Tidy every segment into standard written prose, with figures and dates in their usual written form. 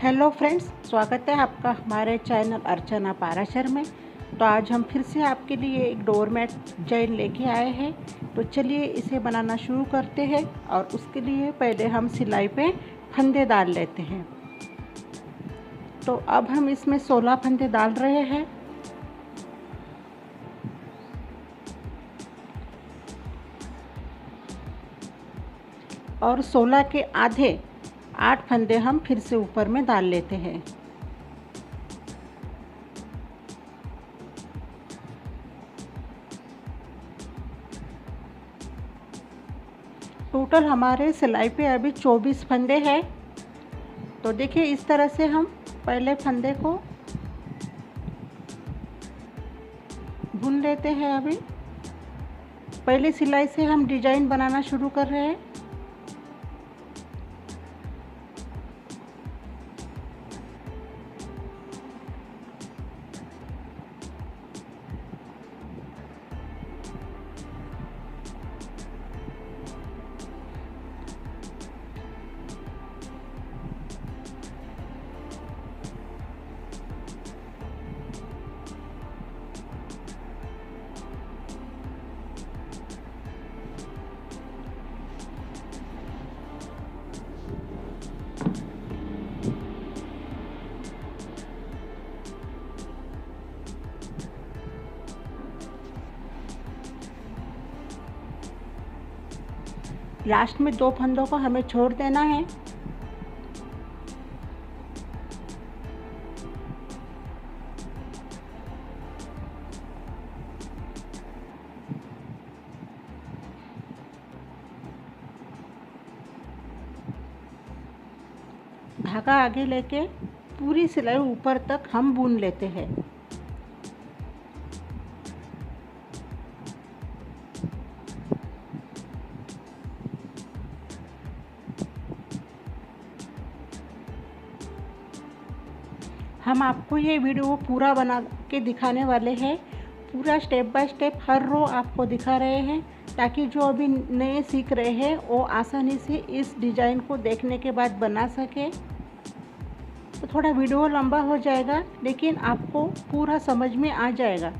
Hello friends, स्वागत है आपका हमारे चैनल अर्चना पाराशर में। तो आज हम फिर से आपके लिए एक डोरमैट डिजाइन लेके आए हैं। तो चलिए इसे बनाना शुरू करते हैं। और उसके लिए पहले हम सिलाई पे फंदे डाल लेते हैं। तो अब हम इसमें 16 फंदे डाल रहे हैं। और 16 के आधे 8 फंदे हम फिर से ऊपर में डाल लेते हैं। टोटल हमारे सिलाई पे अभी 24 फंदे हैं। तो देखिए इस तरह से हम पहले फंदे को बुन लेते हैं। अभी पहली सिलाई से हम डिजाइन बनाना शुरू कर रहे हैं। लास्ट में 2 फंदों को हमें छोड़ देना है। धागा आगे लेके पूरी सिलाई ऊपर तक हम बुन लेते हैं। हम आपको ये वीडियो पूरा बना के दिखाने वाले हैं। पूरा स्टेप बाय स्टेप हर रो आपको दिखा रहे हैं, ताकि जो अभी नए सीख रहे हैं वो आसानी से इस डिज़ाइन को देखने के बाद बना सके। तो थोड़ा वीडियो लंबा हो जाएगा, लेकिन आपको पूरा समझ में आ जाएगा।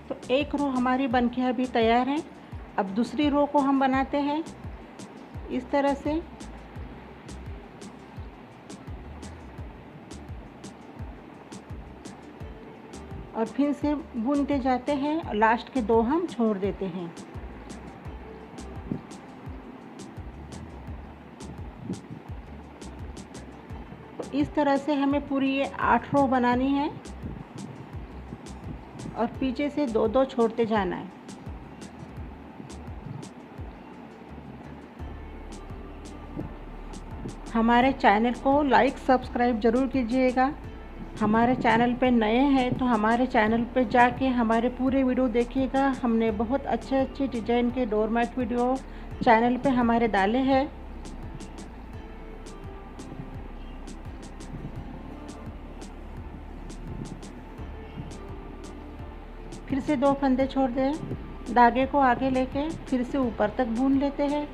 तो एक रो हमारी बनके अभी तैयार है। अब दूसरी रो को हम बनाते हैं इस तरह से। और फिर से बुनते जाते हैं। लास्ट के 2 हम छोड़ देते हैं। तो इस तरह से हमें पूरी ये 8 रो बनानी है। और पीछे से 2-2 छोड़ते जाना है। हमारे चैनल को लाइक सब्सक्राइब ज़रूर कीजिएगा। हमारे चैनल पे नए हैं तो हमारे चैनल पे जाके हमारे पूरे वीडियो देखिएगा। हमने बहुत अच्छे अच्छे डिज़ाइन के डोरमैट वीडियो चैनल पे हमारे डाले हैं। फिर से 2 फंदे छोड़ दें। धागे को आगे लेके फिर से ऊपर तक बुन लेते हैं।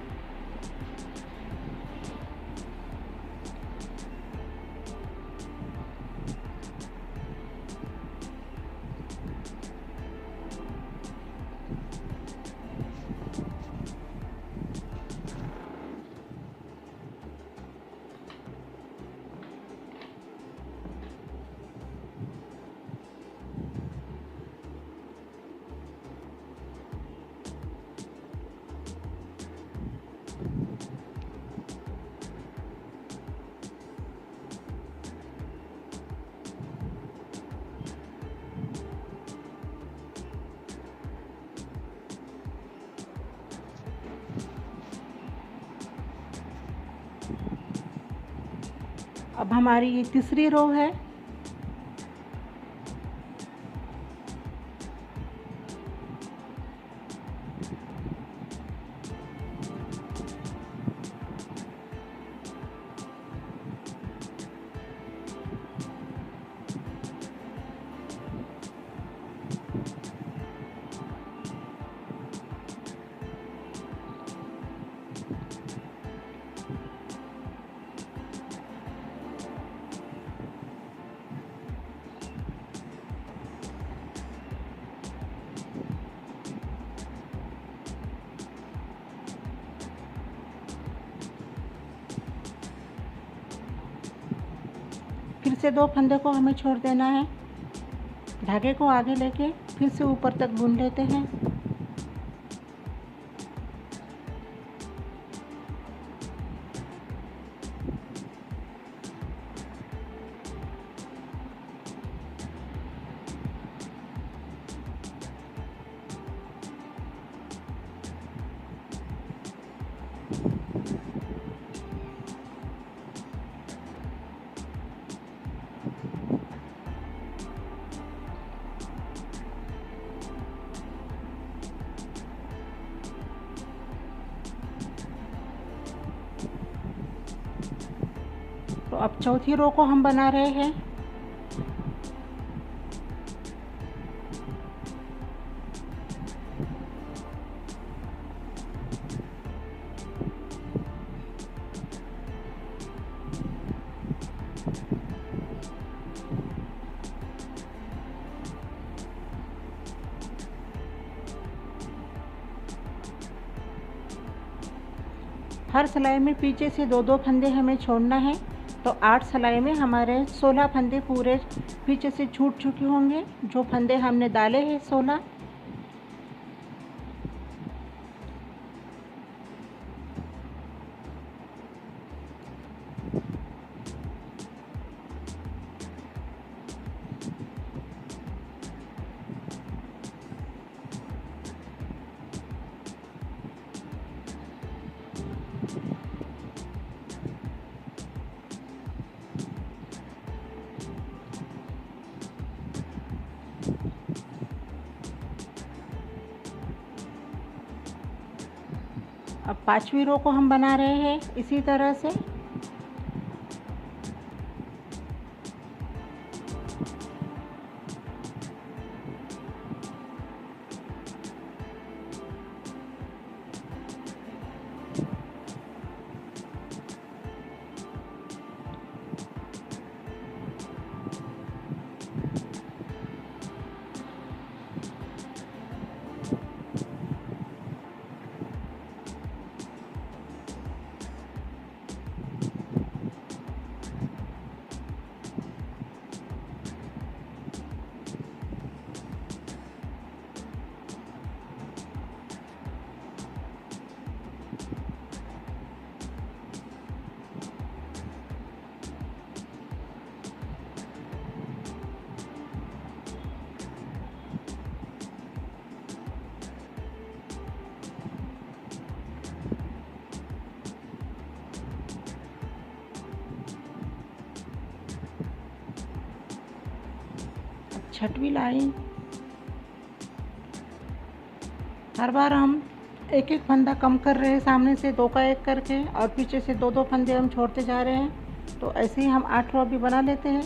अब हमारी ये तीसरी रो है। फिर से 2 फंदे को हमें छोड़ देना है। धागे को आगे लेके फिर से ऊपर तक बुन लेते हैं। तो अब चौथी रो को हम बना रहे हैं। हर सिलाई में पीछे से 2-2 फंदे हमें छोड़ना है। तो 8 सिलाई में हमारे 16 फंदे पूरे पीछे से छूट चुके होंगे। जो फंदे हमने डाले हैं 16। अब 5वीं रो को हम बना रहे हैं इसी तरह से। छठवीं लाइन, हर बार हम एक एक फंदा कम कर रहे हैं, सामने से 2 का 1 करके, और पीछे से 2-2 फंदे हम छोड़ते जा रहे हैं। तो ऐसे ही हम 8 रो भी बना लेते हैं।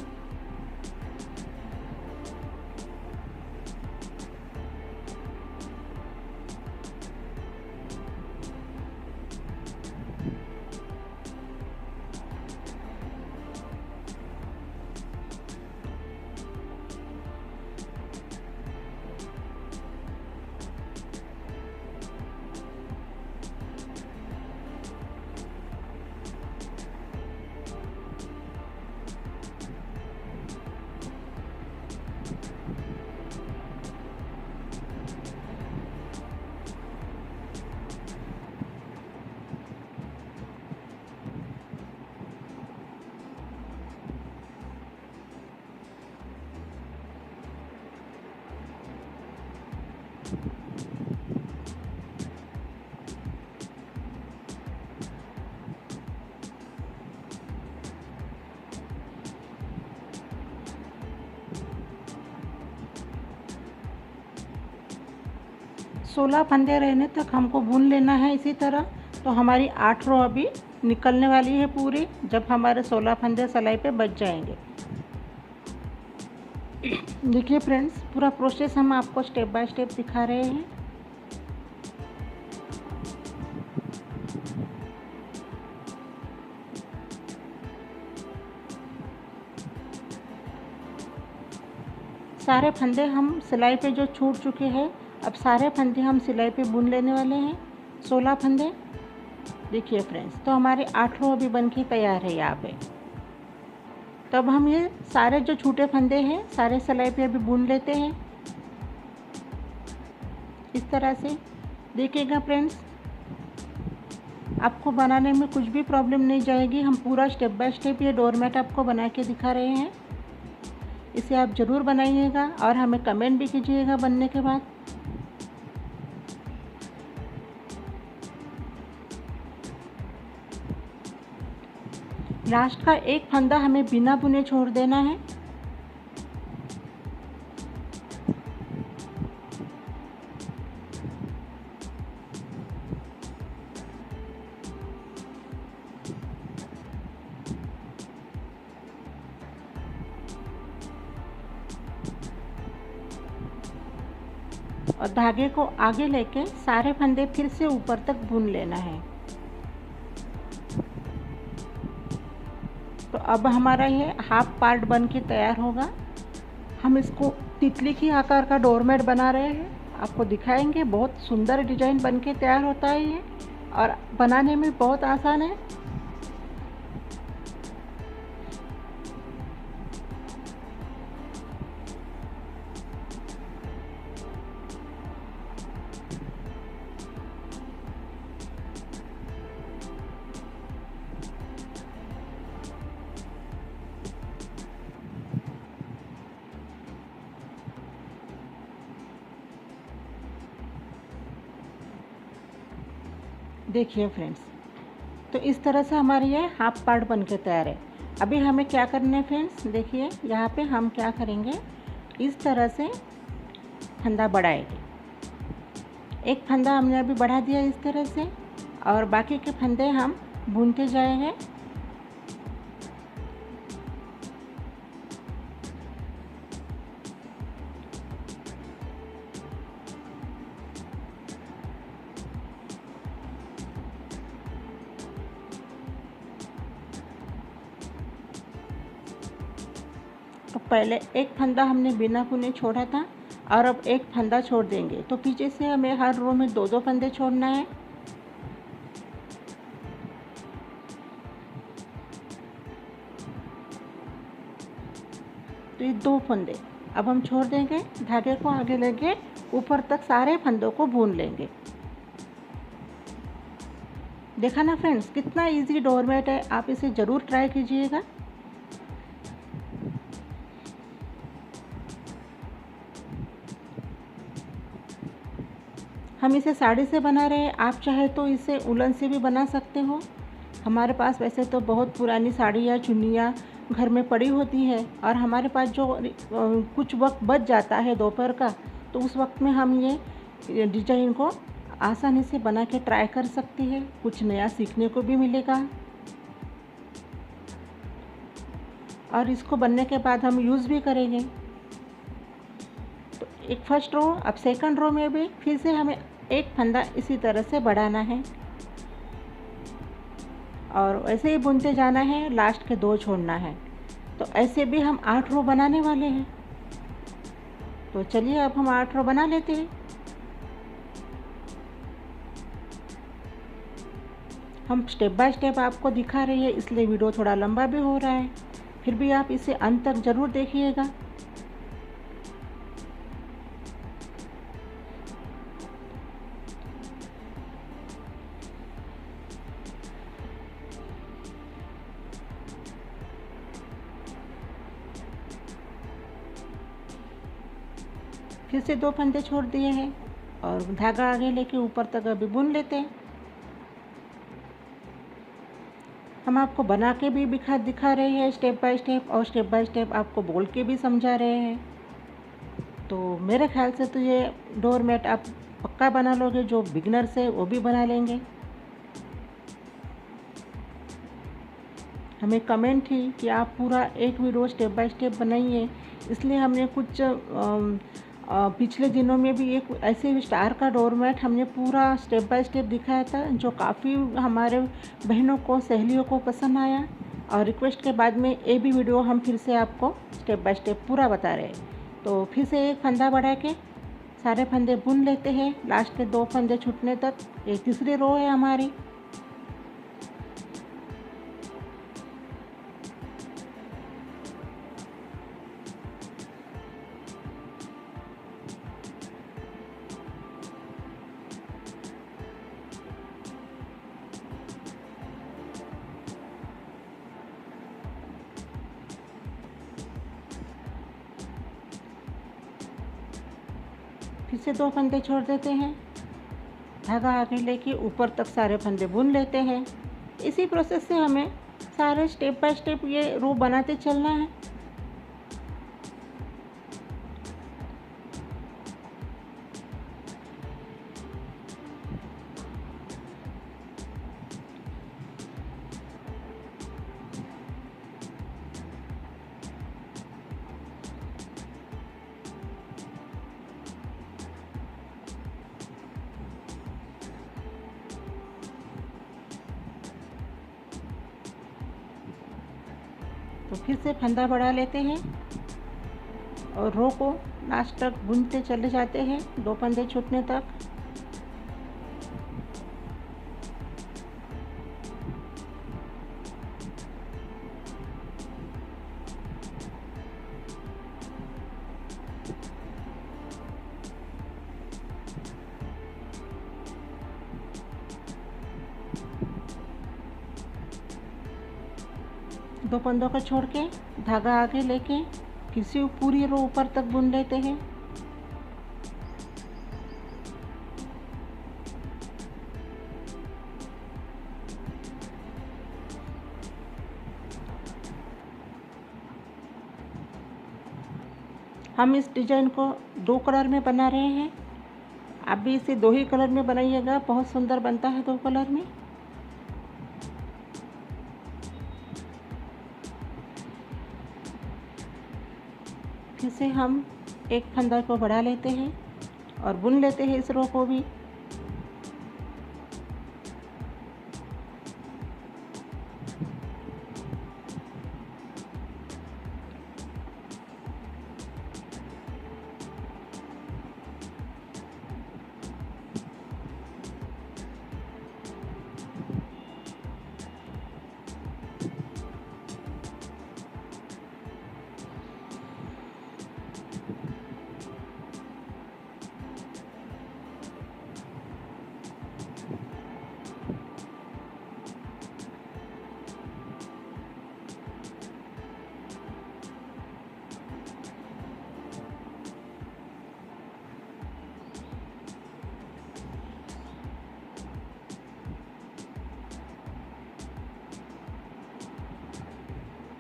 16 फंदे रहने तक हमको बुन लेना है इसी तरह। तो हमारी 8 रो अभी निकलने वाली है पूरी, जब हमारे 16 फंदे सिलाई पे बच जाएंगे। देखिए फ्रेंड्स, पूरा प्रोसेस हम आपको स्टेप बाय स्टेप दिखा रहे हैं। सारे फंदे हम सिलाई पे जो छूट चुके हैं, अब सारे फंदे हम सिलाई पे बुन लेने वाले हैं, 16 फंदे। देखिए फ्रेंड्स, तो हमारे 8 रो अभी बन के तैयार है यहाँ पे। तब हम ये सारे जो छूटे फंदे हैं सारे सिलाई पे अभी बुन लेते हैं इस तरह से। देखिएगा फ्रेंड्स, आपको बनाने में कुछ भी प्रॉब्लम नहीं जाएगी। हम पूरा स्टेप बाय स्टेप ये डोरमेट आपको बना के दिखा रहे हैं। इसे आप ज़रूर बनाइएगा और हमें कमेंट भी कीजिएगा बनने के बाद। लास्ट का एक फंदा हमें बिना बुने छोड़ देना है। और धागे को आगे लेके सारे फंदे फिर से ऊपर तक बुन लेना है। तो अब हमारा ये हाफ पार्ट बन के तैयार होगा। हम इसको तितली की आकार का डोरमेट बना रहे हैं, आपको दिखाएंगे। बहुत सुंदर डिजाइन बन के तैयार होता है ये, और बनाने में बहुत आसान है। देखिए फ्रेंड्स, तो इस तरह से हमारे ये हाफ पार्ट बन के तैयार है। अभी हमें क्या करना है फ्रेंड्स, देखिए यहाँ पे हम क्या करेंगे, इस तरह से फंदा बढ़ाएंगे। एक फंदा हमने अभी बढ़ा दिया इस तरह से, और बाकी के फंदे हम बुनते जाएंगे। तो पहले एक फंदा हमने बिना बुने छोड़ा था, और अब एक फंदा छोड़ देंगे। तो पीछे से हमें हर रो में 2-2 फंदे छोड़ना है। तो ये 2 फंदे अब हम छोड़ देंगे, धागे को आगे लेके ऊपर तक सारे फंदों को बुन लेंगे। देखा ना फ्रेंड्स, कितना इजी डोरमेट है, आप इसे ज़रूर ट्राई कीजिएगा। हम इसे साड़ी से बना रहे हैं, आप चाहे तो इसे उलन से भी बना सकते हो। हमारे पास वैसे तो बहुत पुरानी साड़ियाँ चुन्नियाँ घर में पड़ी होती है, और हमारे पास जो कुछ वक्त बच जाता है दोपहर का, तो उस वक्त में हम ये डिजाइन को आसानी से बना के ट्राई कर सकती है। कुछ नया सीखने को भी मिलेगा। और इसको बनने के बाद हम यूज़ भी करेंगे। तो एक फर्स्ट रो, अब सेकंड रो में भी फिर से हमें एक फंदा इसी तरह से बढ़ाना है, और ऐसे ही बुनते जाना है। लास्ट के 2 छोड़ना है। तो ऐसे भी हम 8 रो बनाने वाले हैं। तो चलिए अब हम 8 रो बना लेते हैं। हम स्टेप बाय स्टेप आपको दिखा रहे हैं, इसलिए वीडियो थोड़ा लंबा भी हो रहा है। फिर भी आप इसे अंत तक ज़रूर देखिएगा। फिर से 2 फंदे छोड़ दिए हैं, और धागा आगे लेके ऊपर तक अभी बुन लेते हैं। हम आपको बना के भी दिखा रहे हैं स्टेप बाय स्टेप, और स्टेप बाय स्टेप आपको बोल के भी समझा रहे हैं। तो मेरे ख्याल से तो ये डोरमेट आप पक्का बना लोगे, जो बिगनर्स है वो भी बना लेंगे। हमें कमेंट थी कि आप पूरा एक वीडियो स्टेप बाय स्टेप बनाइए, इसलिए हमने कुछ पिछले दिनों में भी एक ऐसे स्टार का डोरमेट हमने पूरा स्टेप बाय स्टेप दिखाया था, जो काफ़ी हमारे बहनों को, सहेलियों को पसंद आया। और रिक्वेस्ट के बाद में ये भी वीडियो हम फिर से आपको स्टेप बाय स्टेप पूरा बता रहे हैं। तो फिर से एक फंदा बढ़ा के सारे फंदे बुन लेते हैं, लास्ट के 2 फंदे छूटने तक। ये तीसरी रो है हमारी। फिर से 2 फंदे छोड़ देते हैं, धागा आगे लेके ऊपर तक सारे फंदे बुन लेते हैं। इसी प्रोसेस से हमें सारे स्टेप बाय स्टेप ये रो बनाते चलना है। तो फिर से फंदा बढ़ा लेते हैं और रो को लास्ट तक बुनते चले जाते हैं, 2 फंदे छूटने तक। दो फंदों को छोड़ के धागा आगे लेके फिर से पूरी रो ऊपर तक बुन लेते हैं। हम इस डिजाइन को 2 कलर में बना रहे हैं, आप भी इसे 2 ही कलर में बनाइएगा, बहुत सुंदर बनता है 2 कलर में। फिर से हम एक फंदा को बढ़ा लेते हैं और बुन लेते हैं इस रो को भी।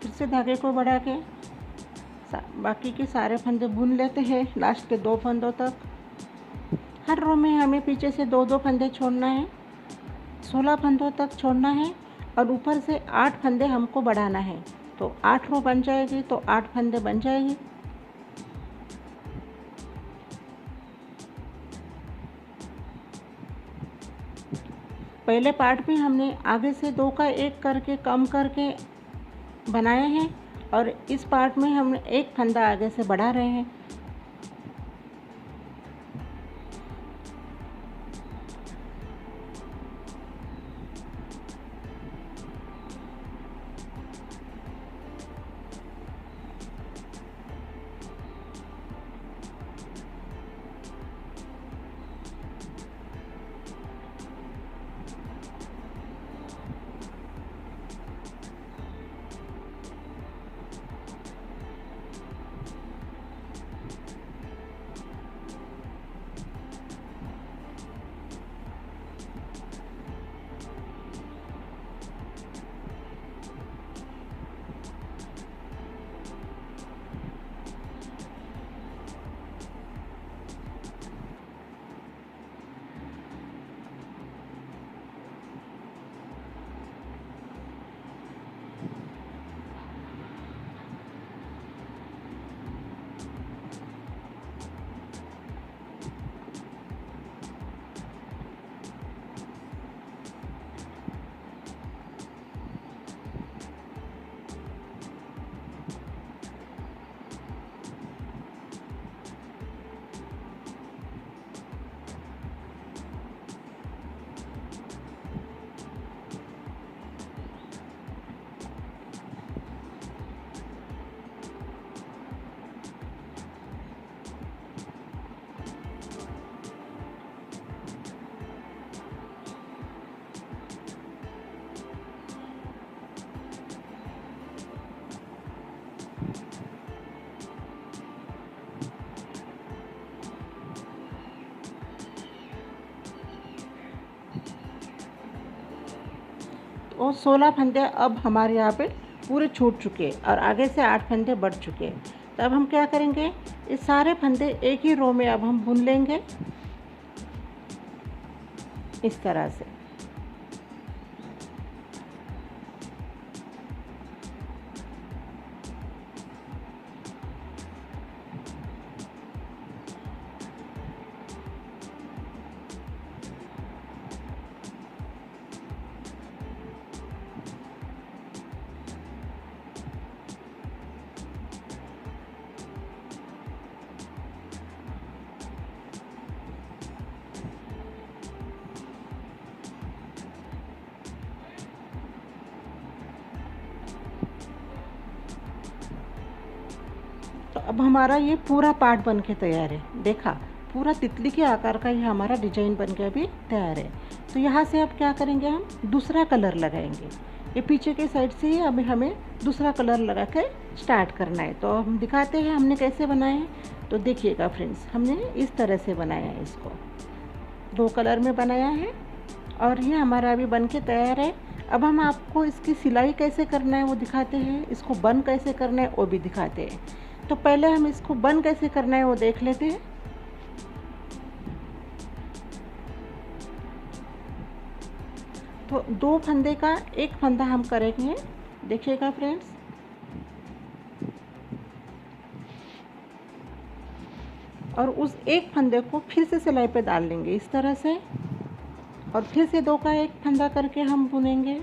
फिर से धागे को बढ़ा के बाकी के सारे फंदे बुन लेते हैं लास्ट के 2 फंदों तक। हर रो में हमें पीछे से 2-2 फंदे छोड़ना है, 16 फंदों तक छोड़ना है और ऊपर से 8 फंदे हमको बढ़ाना है। तो 8 रो बन जाएगी, तो 8 फंदे बन जाएगी। पहले पार्ट में हमने आगे से 2 का 1 करके कम करके बनाए हैं और इस पार्ट में हम 1 फंदा आगे से बढ़ा रहे हैं। और 16 फंदे अब हमारे यहाँ पे पूरे छूट चुके हैं और आगे से 8 फंदे बढ़ चुके हैं। तो अब हम क्या करेंगे, ये सारे फंदे एक ही रो में अब हम बुन लेंगे इस तरह से। तो अब हमारा ये पूरा पार्ट बन के तैयार है। देखा, पूरा तितली के आकार का ये हमारा डिजाइन बन के अभी तैयार है। तो यहाँ से अब क्या करेंगे, हम दूसरा कलर लगाएंगे। ये पीछे के साइड से ही अभी हमें दूसरा कलर लगा के स्टार्ट करना है। तो हम दिखाते हैं हमने कैसे बनाए हैं। तो देखिएगा फ्रेंड्स, हमने इस तरह से बनाया है, इसको 2 कलर में बनाया है और ये हमारा अभी बन के तैयार है। अब हम आपको इसकी सिलाई कैसे करना है वो दिखाते हैं, इसको बन कैसे करना है वो भी दिखाते हैं। तो पहले हम इसको बन कैसे करना है वो देख लेते हैं। तो 2 फंदे का 1 फंदा हम करेंगे, देखिएगा फ्रेंड्स। और उस 1 फंदे को फिर से सिलाई पे डाल लेंगे इस तरह से, और फिर से 2 का 1 फंदा करके हम बुनेंगे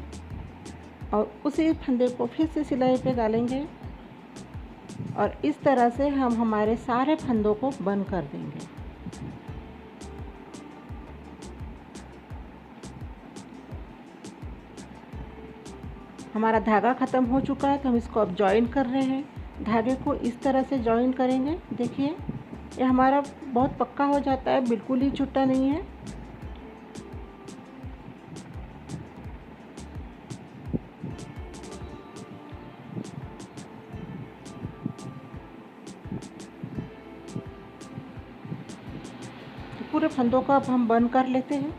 और उसी फंदे को फिर से सिलाई पे डालेंगे और इस तरह से हम हमारे सारे फंदों को बंद कर देंगे। हमारा धागा ख़त्म हो चुका है, तो हम इसको अब जॉइन कर रहे हैं। धागे को इस तरह से जॉइन करेंगे। देखिए, ये हमारा बहुत पक्का हो जाता है, बिल्कुल ही छूटा नहीं है। पूरे फंदों को अब हम बंद कर लेते हैं।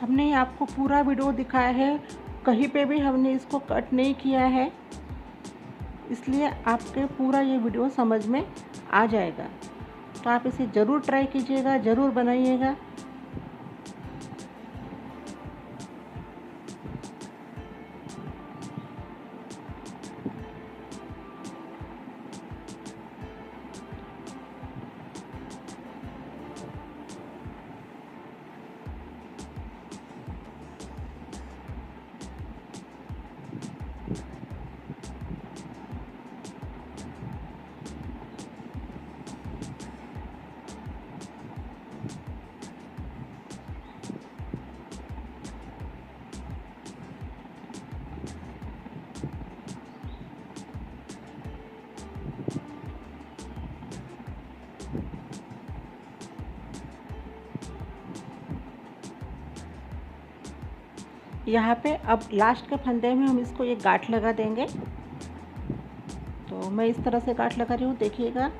हमने आपको पूरा वीडियो दिखाया है, कहीं पे भी हमने इसको कट नहीं किया है, इसलिए आपके पूरा ये वीडियो समझ में आ जाएगा। तो आप इसे ज़रूर ट्राई कीजिएगा, ज़रूर बनाइएगा। यहाँ पे अब लास्ट के फंदे में हम इसको एक गांठ लगा देंगे। तो मैं इस तरह से गांठ लगा रही हूँ, देखिएगा।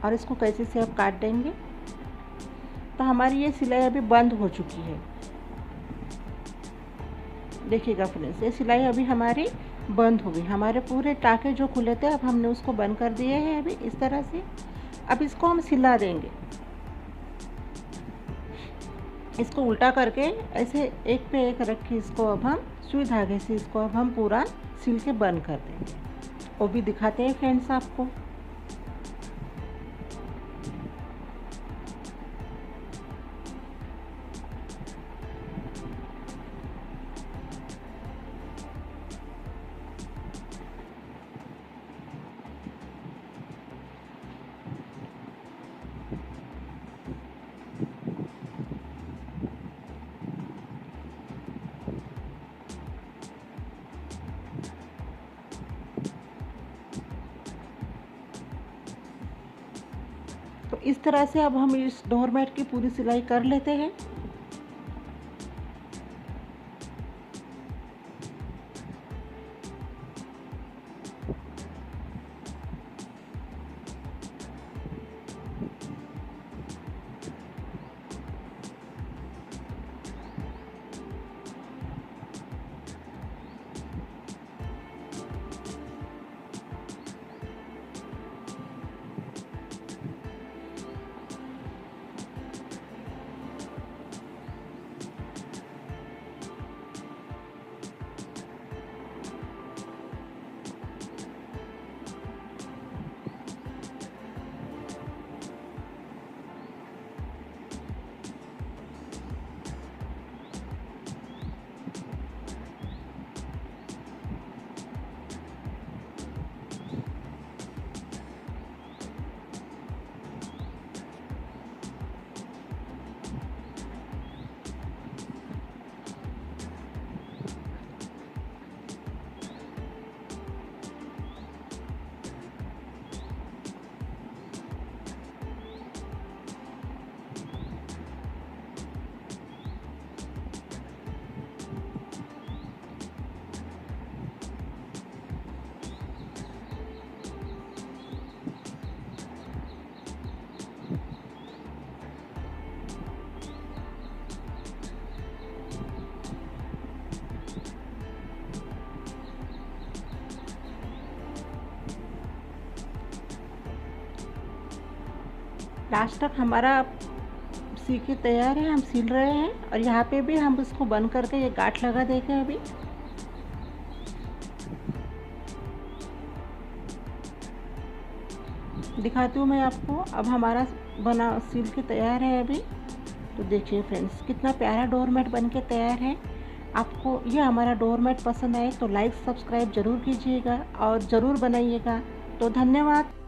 और इसको कैसे से अब काट देंगे। तो हमारी ये सिलाई अभी बंद हो चुकी है, देखिएगा फ्रेंड्स, ये सिलाई अभी हमारी बंद हो गई। हमारे पूरे टाके जो खुले थे अब हमने उसको बंद कर दिए हैं अभी इस तरह से। अब इसको हम सिला देंगे, इसको उल्टा करके ऐसे एक पे एक रख के इसको अब हम सुई धागे से इसको अब हम पूरा सिल के बंद कर देंगे। वो भी दिखाते हैं फ्रेंड्स आपको। तो इस तरह से अब हम इस डोरमेट की पूरी सिलाई कर लेते हैं। लास्ट तक हमारा सी के तैयार है, हम सिल रहे हैं। और यहाँ पे भी हम इसको बंद करके ये गांठ लगा देंगे। अभी दिखाती हूँ मैं आपको। अब हमारा बना सिल के तैयार है अभी। तो देखिए फ्रेंड्स, कितना प्यारा डोरमेट बन के तैयार है। आपको ये हमारा डोरमेट पसंद आए तो लाइक सब्सक्राइब ज़रूर कीजिएगा और ज़रूर बनाइएगा। तो धन्यवाद।